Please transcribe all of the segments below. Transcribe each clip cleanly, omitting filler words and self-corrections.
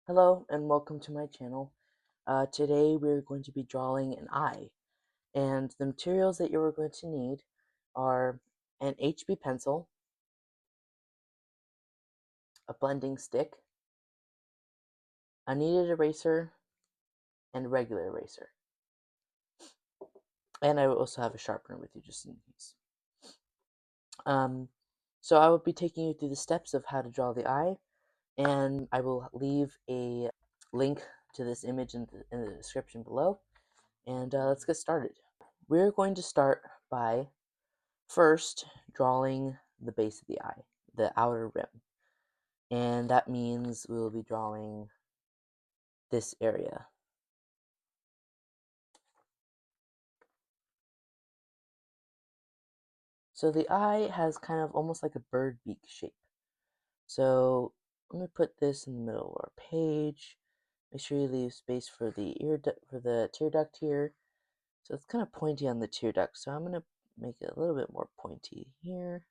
Hello and welcome to my channel. Today we're going to be drawing an eye, and the materials that you're going to need are an HB pencil, a blending stick, a kneaded eraser, and a regular eraser. And I will also have a sharpener with you just in case. So I will be taking you through the steps of how to draw the eye, and I will leave a link to this image in the description below. And let's get started. We're going to start by first drawing the base of the eye, the outer rim. And that means we'll be drawing this area. So the eye has kind of almost like a bird beak shape. So I'm going to put this in the middle of our page. Make sure you leave space for the tear duct here. So it's kind of pointy on the tear duct, so I'm going to make it a little bit more pointy here.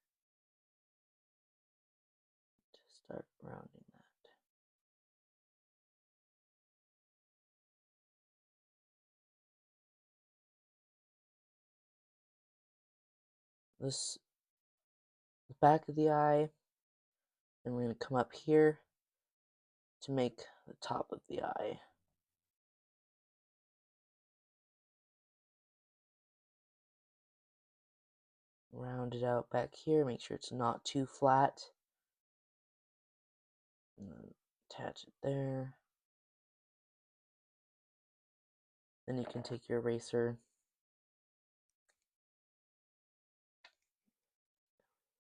Just start rounding that. This the back of the eye, and we're going to come up here to make the top of the eye. Round it out back here, make sure it's not too flat. And then attach it there. Then you can take your eraser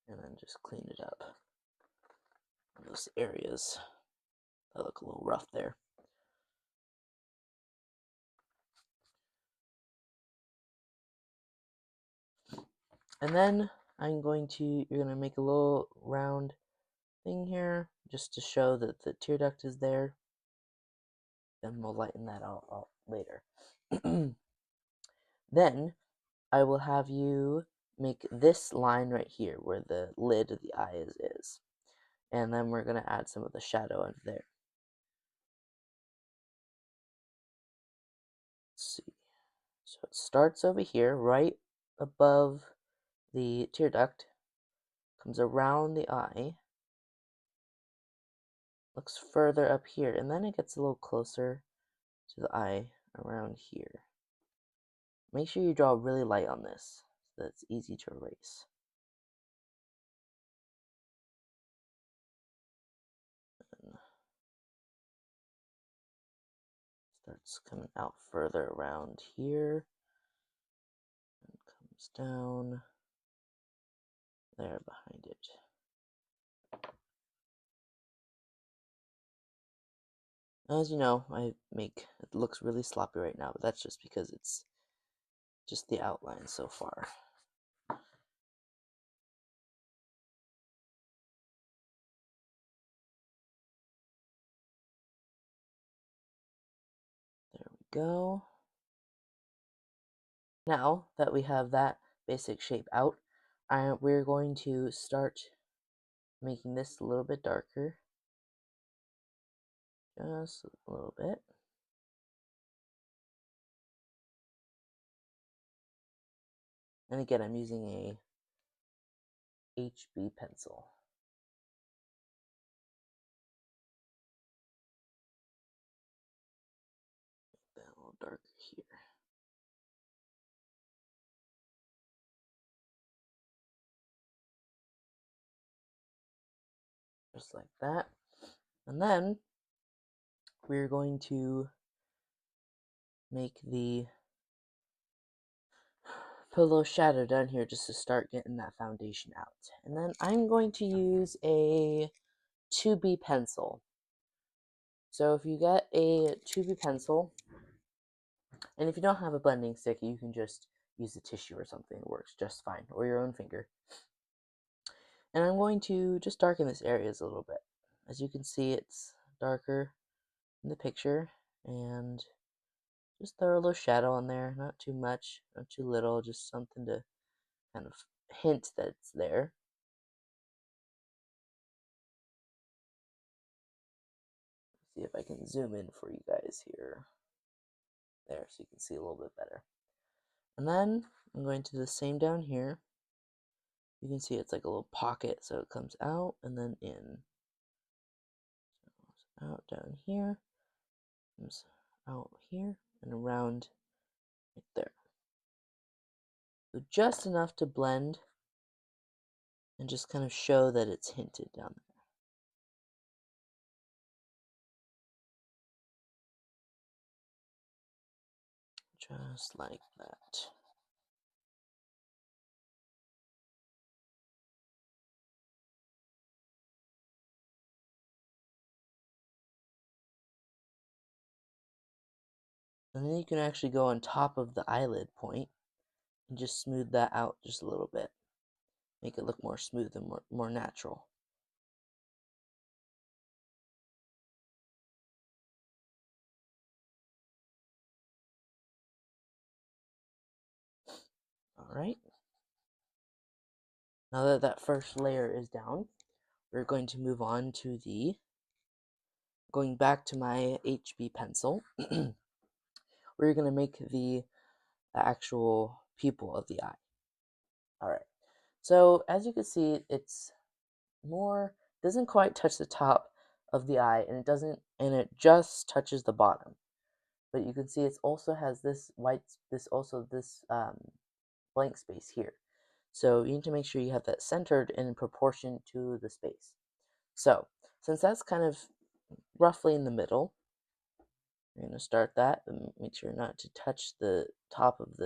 and then just clean it up. Those areas that look a little rough there. And then you're going to make a little round thing here just to show that the tear duct is there. Then we'll lighten that out later. Then I will have you make this line right here where the lid of the eye is. And then we're going to add some of the shadow under there. Let's see. So it starts over here, right above the tear duct, comes around the eye, looks further up here, and then it gets a little closer to the eye around here. Make sure you draw really light on this so that it's easy to erase. And starts coming out further around here and comes down there behind it. As you know, it looks really sloppy right now, but that's just because it's just the outline so far. There we go. Now that we have that basic shape out, we're going to start making this a little bit darker. Just a little bit. And again, I'm using a HB pencil. Make that a little darker here. Just like that. And then we're going to put a little shadow down here just to start getting that foundation out. And then I'm going to use a 2B pencil. So if you get a 2B pencil, and if you don't have a blending stick, you can just use a tissue or something. It works just fine, or your own finger. And I'm going to just darken this area a little bit. As you can see, it's darker in the picture, and just throw a little shadow on there. Not too much, not too little, just something to kind of hint that it's there. see if I can zoom in for you guys here. There, so you can see a little bit better. And then I'm going to do the same down here. You can see it's like a little pocket, so it comes out and then in. Out down here, comes out here, and around right there. So just enough to blend and just kind of show that it's hinted down there. Just like that. And then you can actually go on top of the eyelid point and just smooth that out just a little bit. Make it look more smooth and more natural. Alright. Now that that first layer is down, we're going to move on to going back to my HB pencil. We're going to make the actual pupil of the eye. Alright. So as you can see, it's doesn't quite touch the top of the eye, and it just touches the bottom. But you can see it also has this blank space here. So you need to make sure you have that centered in proportion to the space. So since that's kind of roughly in the middle, you're going to start that and make sure not to touch the top of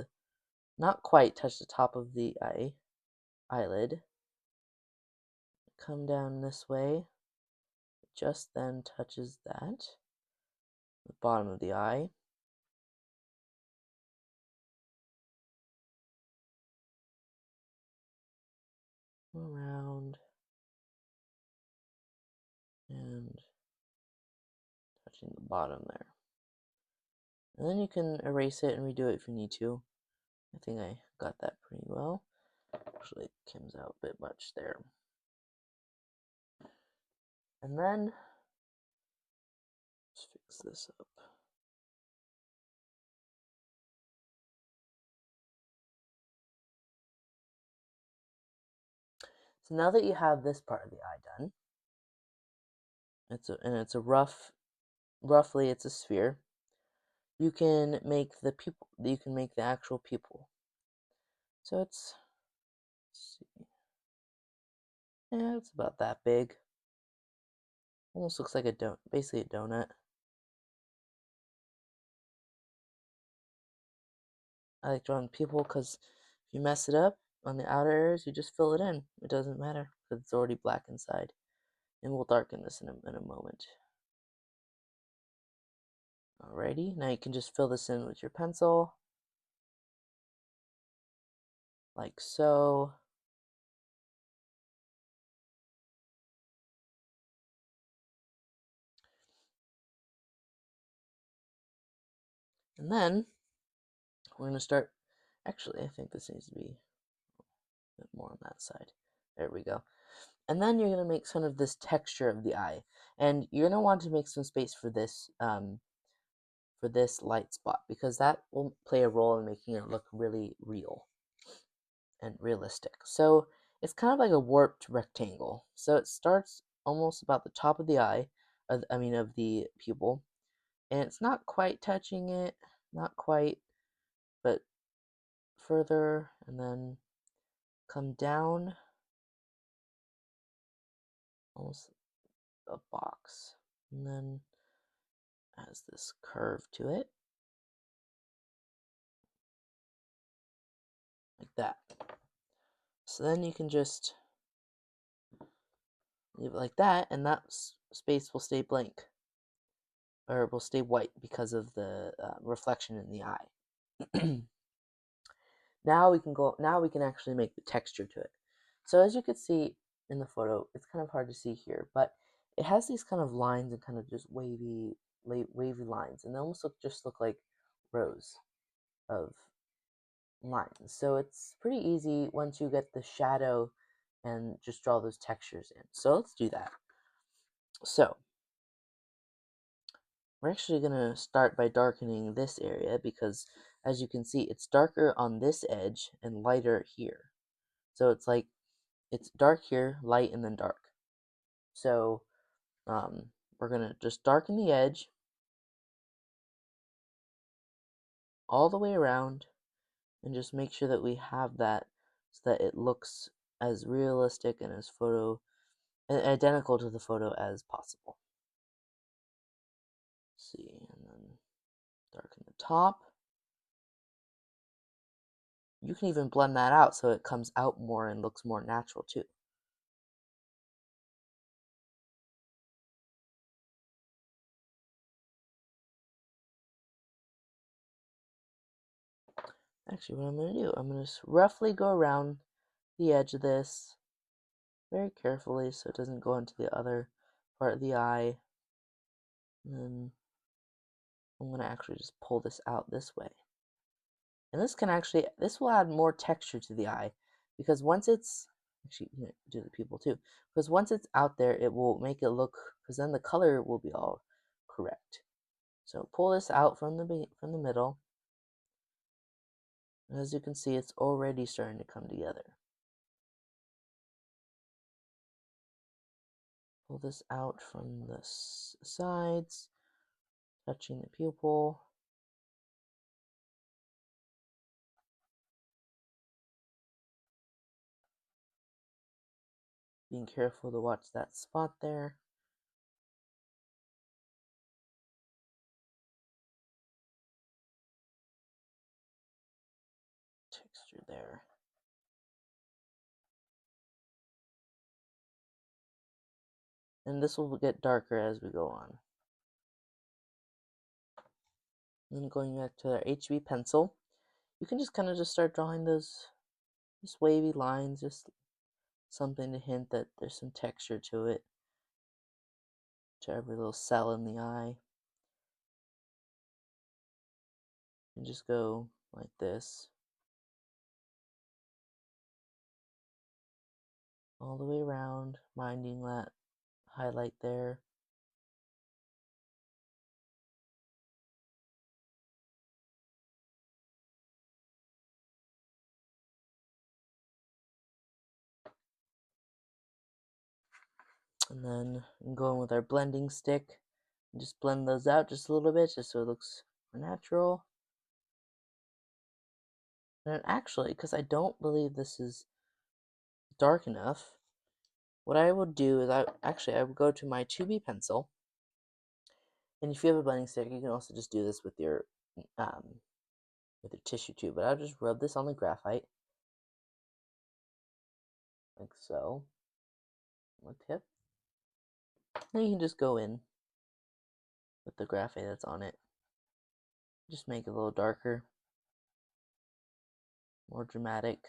not quite touch the top of the eyelid. Come down this way, just then touches the bottom of the eye. Around and touching the bottom there. And then you can erase it and redo it if you need to. I think I got that pretty well. Actually, it comes out a bit much there. And then, let's fix this up. So now that you have this part of the eye done, it's a roughly it's a sphere. You can make the pupil. You can make the actual pupil. So let's see. Yeah, it's about that big. Almost looks like basically a donut. I like drawing pupil because if you mess it up on the outer areas, you just fill it in. It doesn't matter because it's already black inside. And we'll darken this in a moment. Alrighty, now you can just fill this in with your pencil. Like so. And then we're going to start. Actually, I think this needs to be a bit more on that side. There we go. And then you're going to make some of this texture of the eye. And you're going to want to make some space for this light spot because that will play a role in making it look really real and realistic. So it's kind of like a warped rectangle. So it starts almost about the top of the eye, of the pupil, and it's not quite touching it, not quite, but further, and then come down almost a box, and then has this curve to it, like that. So then you can just leave it like that, and that space will stay blank, or will stay white because of the reflection in the eye. Now we can actually make the texture to it. So as you can see in the photo, it's kind of hard to see here, but it has these kind of lines and kind of just wavy lines, and they almost look like rows of lines. So it's pretty easy once you get the shadow and just draw those textures in. So let's do that. So we're actually going to start by darkening this area because, as you can see, it's darker on this edge and lighter here. So it's like, it's dark here, light, and then dark. So we're going to just darken the edge all the way around and just make sure that we have that so that it looks as realistic and as identical to the photo as possible. Let's see, and then darken the top. You can even blend that out so it comes out more and looks more natural too. Actually, what I'm going to do, I'm going to roughly go around the edge of this very carefully so it doesn't go into the other part of the eye. And then I'm going to actually just pull this out this way. And this will add more texture to the eye because once it's, actually, you know, do the pupil too, because once it's out there, it will make it look, because then the color will be all correct. So pull this out from the middle. And as you can see, it's already starting to come together. Pull this out from the sides, touching the pupil. Being careful to watch that spot there. Texture there. And this will get darker as we go on. Then going back to our HB pencil, you can just kind of just start drawing those just wavy lines, just something to hint that there's some texture to it, to every little cell in the eye. And just go like this all the way around, minding that highlight there. And then going with our blending stick, and just blend those out just a little bit, just so it looks more natural. And actually, because I don't believe this is dark enough, what I will do is I would go to my 2B pencil, and if you have a blending stick, you can also just do this with your tissue too. But I'll just rub this on the graphite, like so, on the tip. Then you can just go in with the graphite that's on it. Just make it a little darker, more dramatic.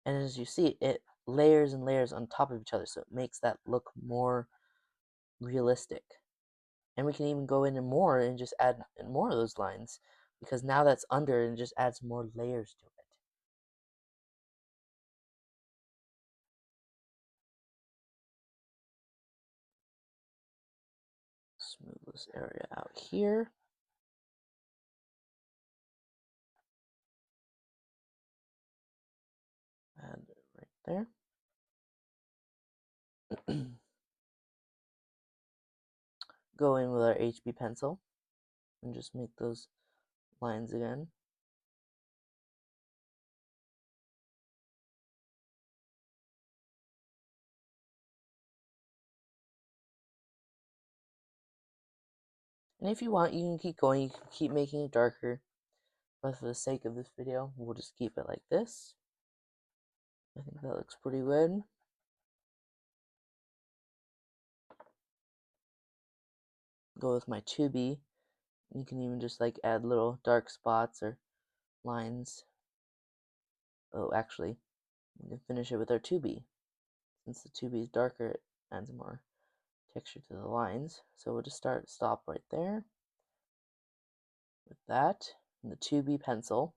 And as you see, it layers and layers on top of each other, so it makes that look more realistic. And we can even go in more and just add more of those lines, because now that's under and just adds more layers to it. Smooth this area out here. Add it right there. Go in with our HB pencil and just make those lines again. And if you want, you can keep going, you can keep making it darker. But for the sake of this video, we'll just keep it like this. I think that looks pretty good. Go with my 2B. You can even just like add little dark spots or lines. Oh, actually, we can finish it with our 2B. Since the 2B is darker, it adds more texture to the lines. So we'll just stop right there with that. And the 2B pencil.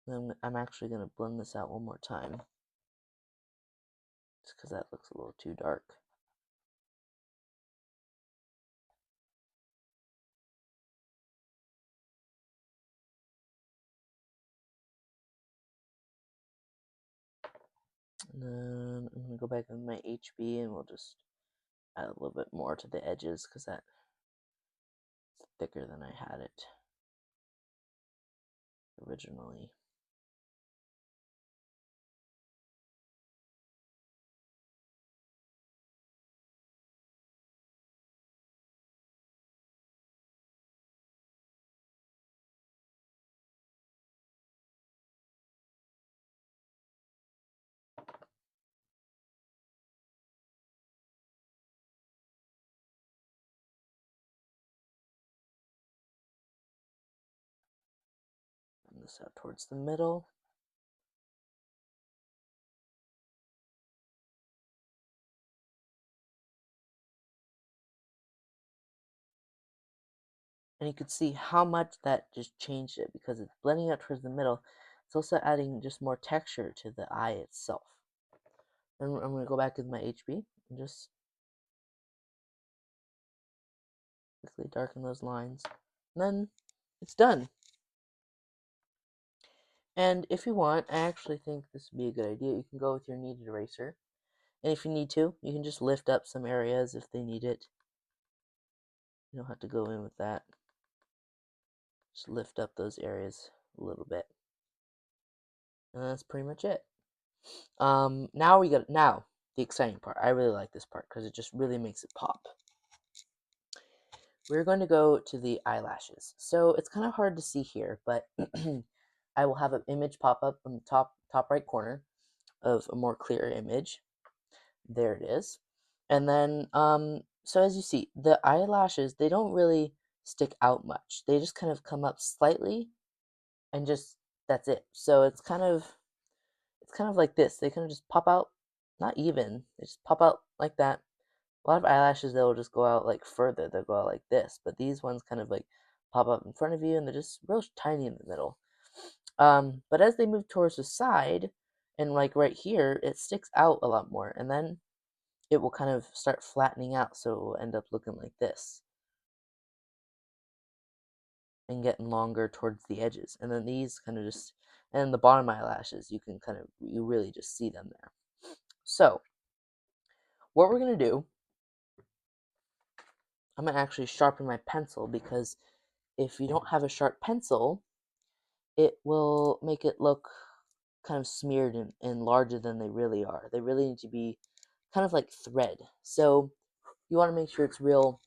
Then I'm actually going to blend this out one more time. because that looks a little too dark. And then I'm going to go back with my HB and we'll just add a little bit more to the edges because that's thicker than I had it originally. Bring this out towards the middle. And you can see how much that just changed it because it's blending out towards the middle. It's also adding just more texture to the eye itself. Then I'm going to go back with my HB and just quickly darken those lines. And then it's done. And if you want, I actually think this would be a good idea. You can go with your kneaded eraser. And if you need to, you can just lift up some areas if they need it. You don't have to go in with that. Just lift up those areas a little bit. And that's pretty much it. Now the exciting part. I really like this part because it just really makes it pop. We're going to go to the eyelashes. So it's kind of hard to see here, but I will have an image pop up on the top right corner of a more clear image. There it is. And then so as you see, the eyelashes, they don't really stick out much. They just kind of come up slightly and just that's it. So it's kind of like this. They kind of just pop out, not even. They just pop out like that. A lot of eyelashes, they'll just go out like further. They'll go out like this, but these ones kind of like pop up in front of you, and they're just real tiny in the middle. But as they move towards the side, and like right here, it sticks out a lot more, and then it will kind of start flattening out, so it will end up looking like this and getting longer towards the edges. And then these kind of just, and the bottom eyelashes, you really just see them there. So what we're going to do, I'm going to actually sharpen my pencil because if you don't have a sharp pencil, it will make it look kind of smeared and larger than they really are. They really need to be kind of like thread. So you want to make sure it's real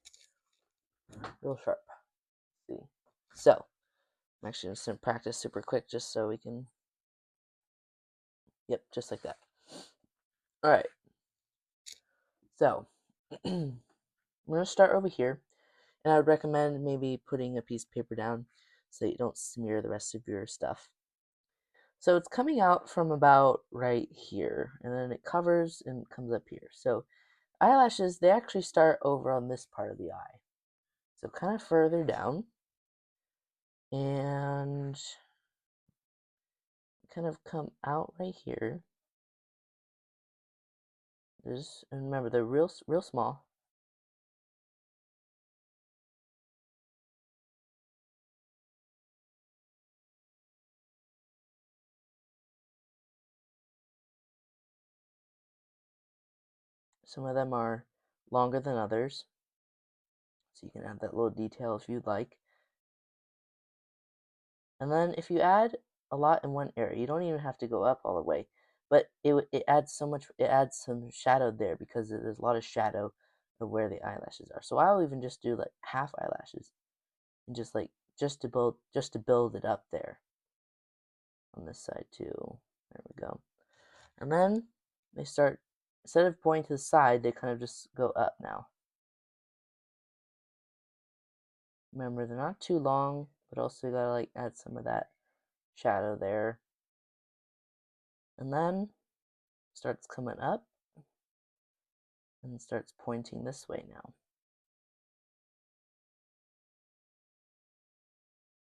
sharp. See? So I'm actually just going to practice super quick just so we can, yep, just like that. All right. So I'm going to start over here, and I would recommend maybe putting a piece of paper down so that you don't smear the rest of your stuff. So it's coming out from about right here, and then it covers and comes up here. So eyelashes, they actually start over on this part of the eye. So kind of further down, and kind of come out right here. And remember, they're real small. Some of them are longer than others, so you can add that little detail if you'd like. And then if you add a lot in one area, you don't even have to go up all the way, but it adds so much. It adds some shadow there because there's a lot of shadow of where the eyelashes are. So I'll even just do like half eyelashes and just to build it up there on this side too. There we go. And then they start, instead of pointing to the side, they kind of just go up now. Remember, they're not too long, but also you gotta like add some of that shadow there. And then starts coming up and starts pointing this way now.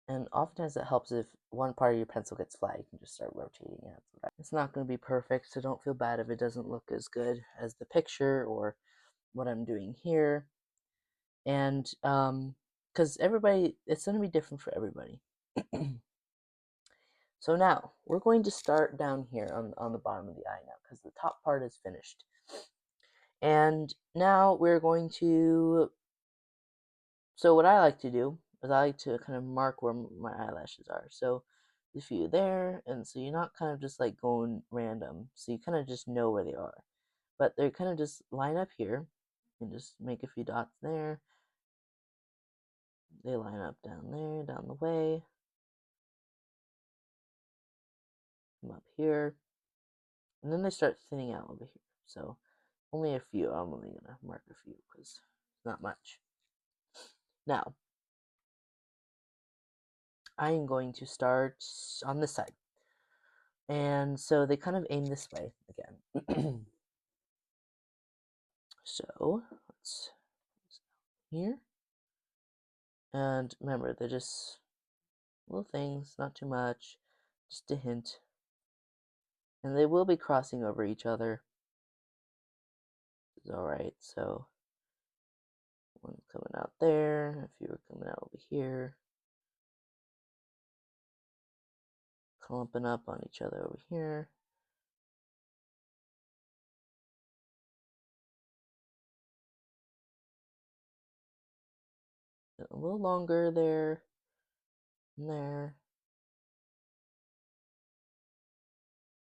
And oftentimes it helps if one part of your pencil gets flat, you can just start rotating it. It's not going to be perfect, so don't feel bad if it doesn't look as good as the picture or what I'm doing here. And because everybody, it's going to be different for everybody. So now we're going to start down here on the bottom of the eye now, because the top part is finished. And now we're going to, so what I like to do is I like to kind of mark where my eyelashes are. So a few there, and so you're not kind of just like going random. So you kind of just know where they are. But they kind of just line up here and just make a few dots there. They line up down there, down the way. Come up here. And then they start thinning out over here. So only a few. I'm only going to mark a few because it's not much. Now, I am going to start on this side. And so they kind of aim this way again. So let's here. And remember, they're just little things, not too much, just a hint. And they will be crossing over each other. It's alright, so one coming out there, a few are coming out over here. Clumping up on each other over here. A little longer there and there.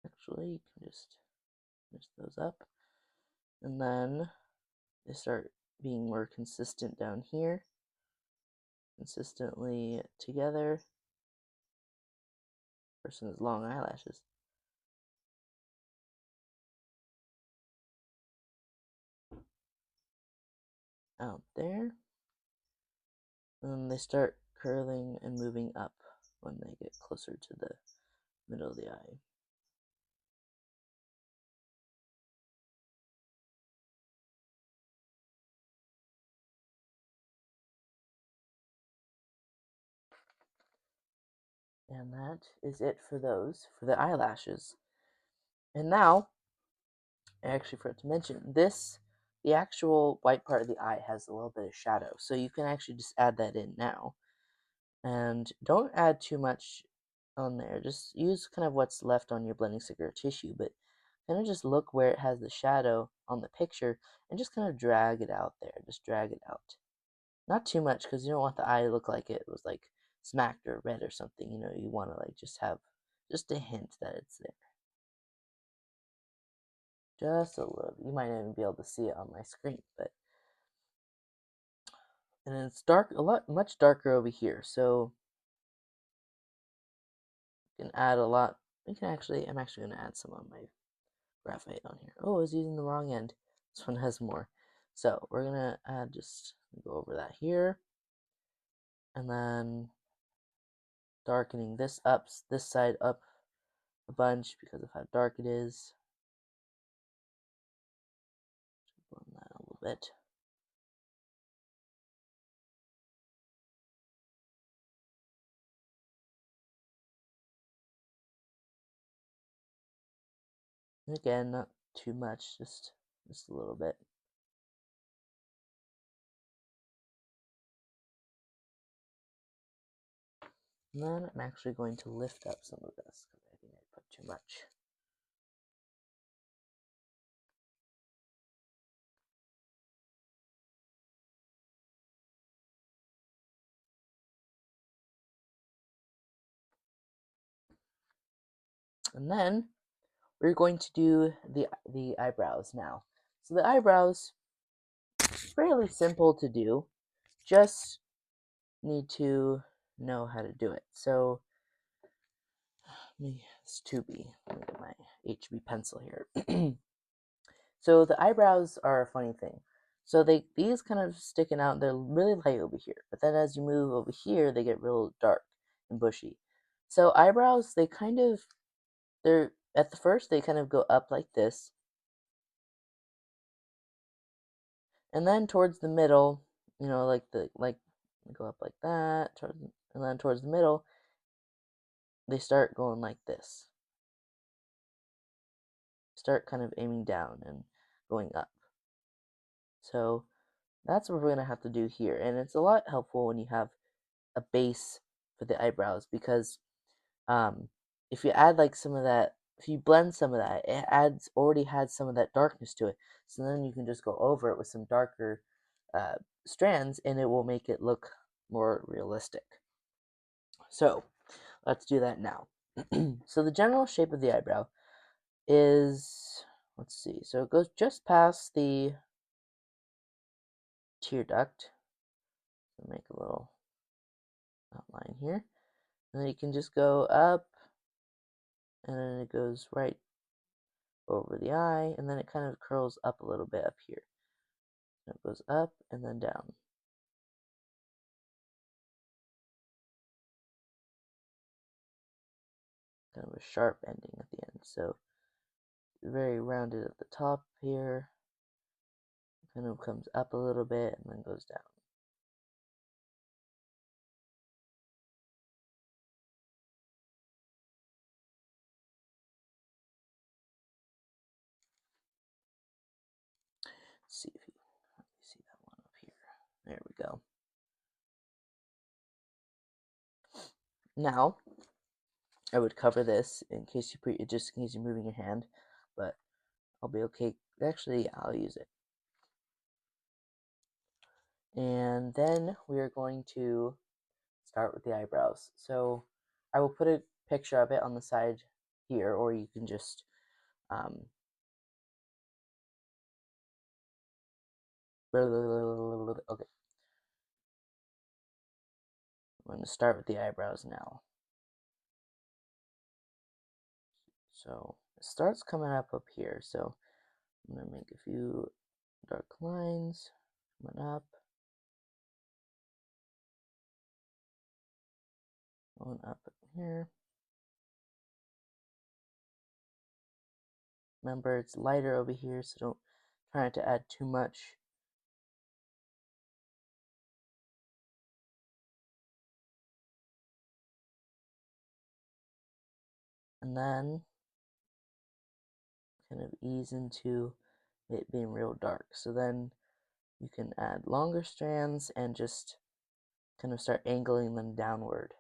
Actually, you can just finish those up. And then they start being more consistent down here. Consistently together. Person has long eyelashes. Out there. And then they start curling and moving up when they get closer to the middle of the eye. And that is it for those, for the eyelashes. And now, I actually forgot to mention, this, the actual white part of the eye has a little bit of shadow. So you can actually just add that in now. And don't add too much on there. Just use kind of what's left on your blending stick or tissue, but kind of just look where it has the shadow on the picture and just kind of drag it out there. Just drag it out. Not too much because you don't want the eye to look like it was like smacked or red or something. You know, you want to like just have just a hint that it's there. Just a little. You might not even be able to see it on my screen, but and it's dark a lot, much darker over here. So you can add a lot. We can actually. I'm actually going to add some on my graphite on here. Oh, I was using the wrong end. This one has more. So we're gonna add just go over that here, and then darkening this up, this side up a bunch because of how dark it is. Blend that a little bit. And again, not too much, just a little bit. And then I'm actually going to lift up some of this because I think I put too much. And then we're going to do the eyebrows now. So the eyebrows, fairly simple to do. Just need to know how to do it. So it's 2B. Let me get my HB pencil here. So the eyebrows are a funny thing. So these kind of sticking out, they're really light over here. But then as you move over here, they get real dark and bushy. So eyebrows, they're at the first they kind of go up like this. And then towards the middle, you know, like go up like that, And then towards the middle, they start going like this. Start kind of aiming down and going up. So that's what we're going to have to do here. And it's a lot helpful when you have a base for the eyebrows, because um, if you add like some of that, if you blend some of that, it already had some of that darkness to it. So then you can just go over it with some darker strands, and it will make it look more realistic. So let's do that now. So the general shape of the eyebrow is, let's see, so it goes just past the tear duct. So make a little outline here. And then you can just go up, and then it goes right over the eye, and then it kind of curls up a little bit up here. And it goes up and then down. Kind of a sharp ending at the end. So very rounded at the top here. Kind of comes up a little bit and then goes down. Let's see if you see that one up here. There we go. Now, I would cover this in case just in case you're moving your hand, but I'll be okay. Actually, yeah, I'll use it. And then we are going to start with the eyebrows. So I will put a picture of it on the side here, or you can just okay. I'm going to start with the eyebrows now. So it starts coming up here. So I'm going to make a few dark lines coming up. Going up here. Remember, it's lighter over here, so don't try not to add too much. And then kind of ease into it being real dark. So then you can add longer strands and just kind of start angling them downward.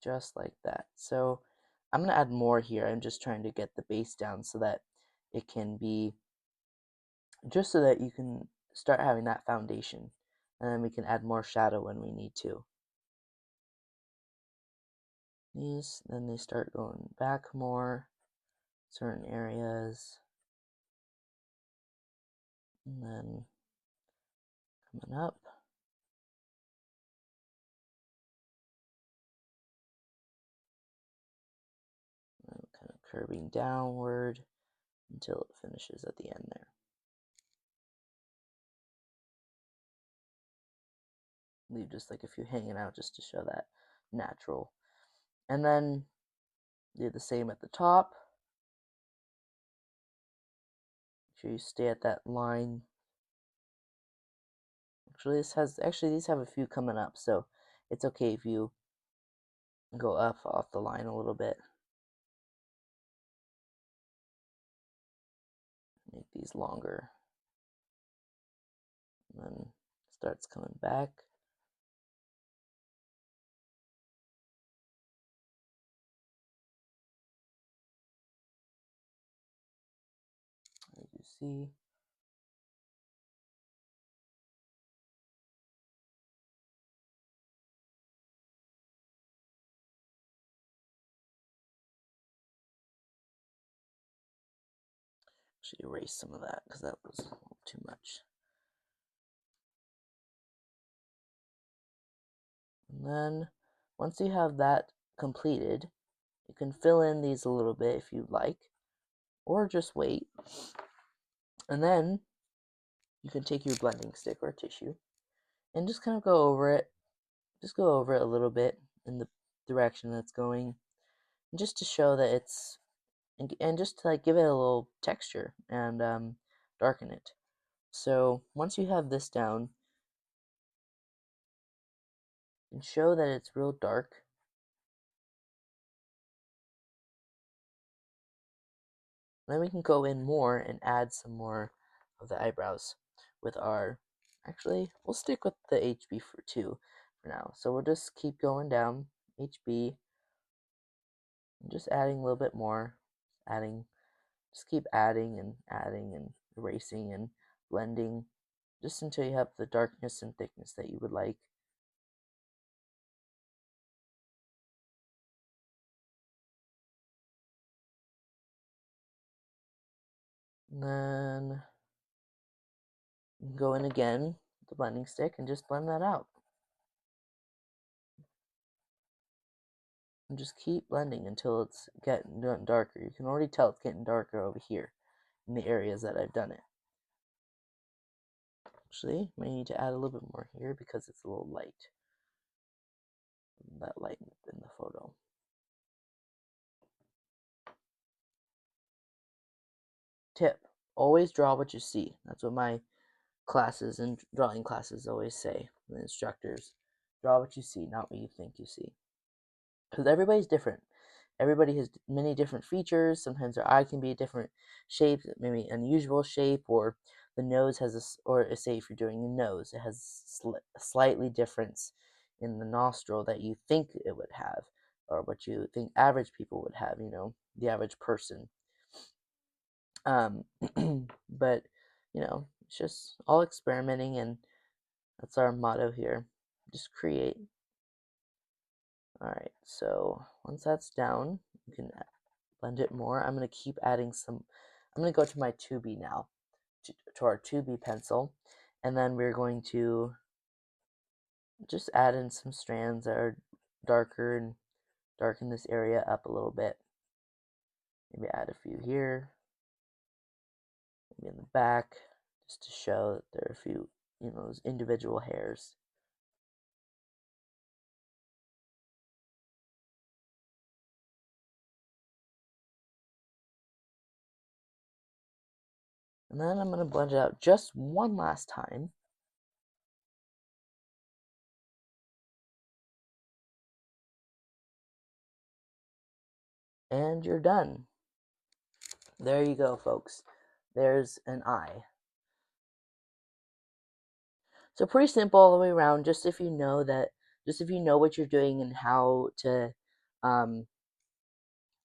Just like that. So I'm going to add more here. I'm just trying to get the base down so that it can be, just so that you can start having that foundation. And then we can add more shadow when we need to. These, then they start going back more, certain areas. And then coming up. And kind of curving downward until it finishes at the end there. Leave just like a few hanging out just to show that natural. And then do the same at the top. Make sure you stay at that line. Actually these have a few coming up, so it's okay if you go up off the line a little bit. Make these longer. And then starts coming back. As you see. Actually erase some of that because that was a little too much. And then once you have that completed, you can fill in these a little bit if you'd like, or just wait. And then you can take your blending stick or tissue and just kind of go over it. Just go over it a little bit in the direction that's going. just to show that it's, and just to like give it a little texture and darken it. So once you have this down and show that it's real dark, then we can go in more and add some more of the eyebrows with our, actually, we'll stick with the HB for 2 for now. So we'll just keep going down, HB, and just adding a little bit more, adding, just keep adding and erasing and blending, just until you have the darkness and thickness that you would like. And then you can go in again with the blending stick and just blend that out. And just keep blending until it's getting darker. You can already tell it's getting darker over here in the areas that I've done it. Actually, may need to add a little bit more here because it's a little light. That light in the photo. Tip: always draw what you see. That's what my classes and drawing classes always say. The instructors: draw what you see, not what you think you see. Because everybody's different. Everybody has many different features. Sometimes their eye can be a different shape, maybe unusual shape, or the nose has or say if you're doing the nose, it has a slightly difference in the nostril that you think it would have, or what you think average people would have, the average person. But, it's just all experimenting, and that's our motto here. Just create. Alright, so once that's down, you can blend it more. I'm going to keep adding some. I'm going to go to my 2B now, to our 2B pencil, and then we're going to just add in some strands that are darker and darken this area up a little bit. Maybe add a few here, maybe in the back, just to show that there are a few, those individual hairs. And then I'm going to blend it out just one last time. And you're done. There you go, folks. There's an eye. So pretty simple all the way around. Just if you know what you're doing and how to,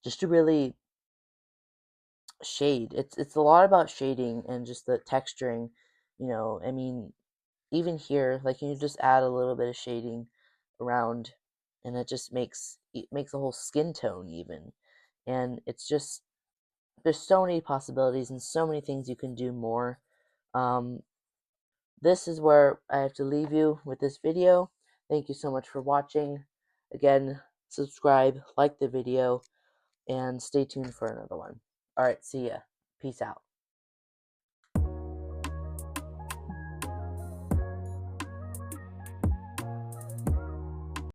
just to really shade. It's a lot about shading and just the texturing. I mean, even here, like you just add a little bit of shading around, and it makes a whole skin tone even, and it's just, there's so many possibilities and so many things you can do more. This is where I have to leave you with this video. Thank you so much for watching. Again, subscribe, like the video, and stay tuned for another one. Alright, see ya. Peace out.